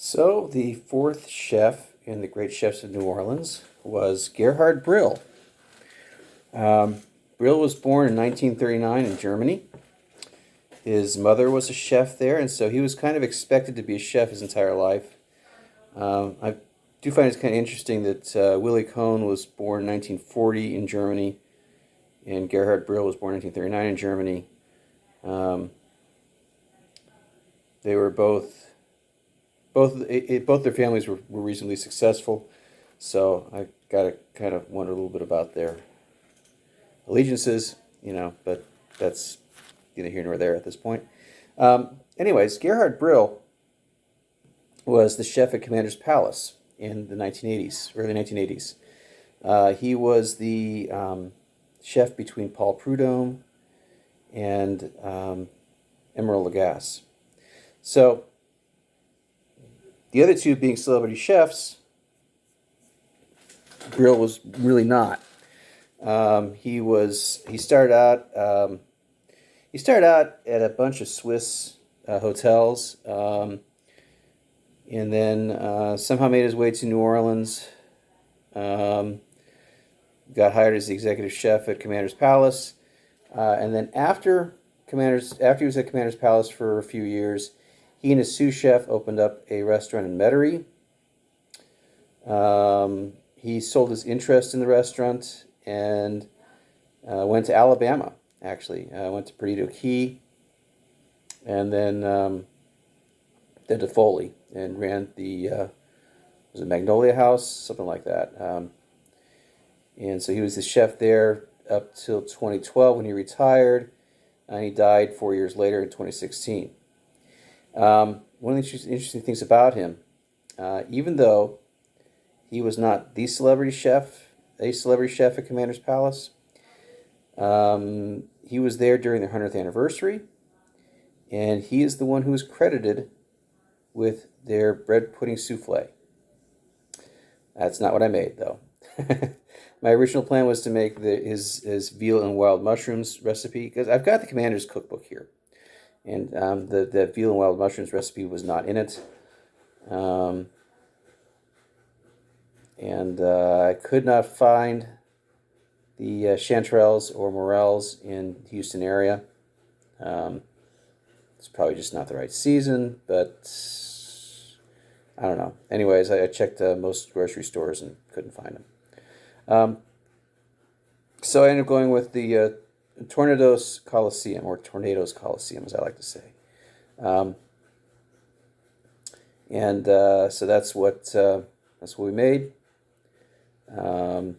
So the fourth chef in the Great Chefs of New Orleans was Gerhard Brill. Brill was born in 1939 in Germany. His mother was a chef there, and so he was kind of expected to be a chef his entire life. I do find it kind of interesting that Willy Cohn was born in 1940 in Germany, and Gerhard Brill was born in 1939 in Germany. They were both their families were reasonably successful, so I gotta kind of wonder a little bit about their allegiances, but that's neither here nor there at this point. Anyways, Gerhard Brill was the chef at Commander's Palace in the 1980s, early 1980s. He was the chef between Paul Prudhomme and Emeril Lagasse. So the other two being celebrity chefs, Brill was really not. He started out at a bunch of Swiss hotels, and then somehow made his way to New Orleans. Got hired as the executive chef at Commander's Palace, and then after he was at Commander's Palace for a few years, he and his sous chef opened up a restaurant in Metairie. He sold his interest in the restaurant and went to Alabama, actually. Went to Perdido Key, and then to Foley, and ran the was it Magnolia House, something like that. And so he was the chef there up till 2012 when he retired, and he died 4 years later in 2016. One of the interesting things about him, even though he was not a celebrity chef at Commander's Palace, he was there during their 100th anniversary, and he is the one who is credited with their bread pudding souffle. That's not what I made, though. My original plan was to make his veal and wild mushrooms recipe, because I've got the Commander's cookbook here. And the veal and wild mushrooms recipe was not in it. I could not find the chanterelles or morels in the Houston area. It's probably just not the right season, but I don't know. Anyways, I checked most grocery stores and couldn't find them. So I ended up going with the Tournedos Coliseum, or Tournedos Coliseum, as I like to say. So that's what we made. It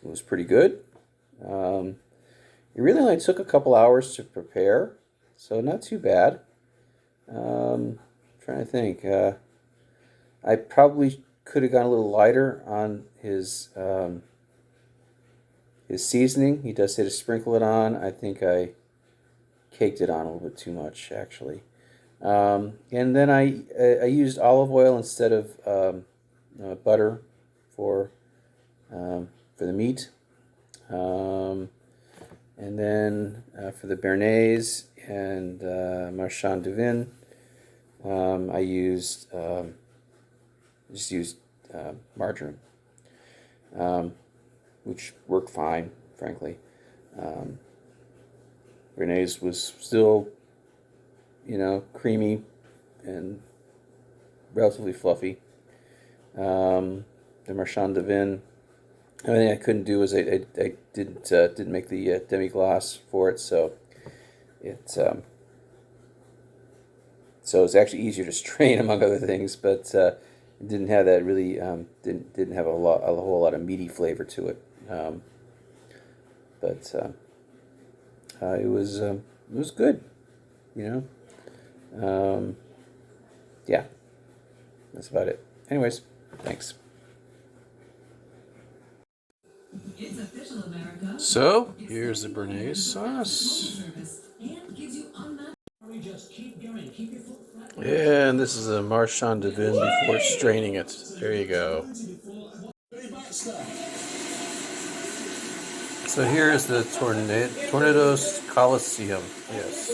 was pretty good. It really only took a couple hours to prepare, so not too bad. Trying to think. I probably could have gone a little lighter on his seasoning. He does say to sprinkle it on. I think I caked it on a little bit too much, actually. And then I used olive oil instead of butter for the meat. And then for the béarnaise and marchand de vin, I just used margarine, which worked fine, frankly. Béarnaise was still, creamy and relatively fluffy. The marchand de vin, the only thing I couldn't do was I didn't make the demi-glace for it, so it's actually easier to strain, among other things, but it didn't have that really didn't have a whole lot of meaty flavor to it. But it was good, yeah, that's about it. Anyways, thanks. So here's the béarnaise sauce, and this is a marchand de vin before straining it. There you go. So here's the Tournedos Coliseum. Yes.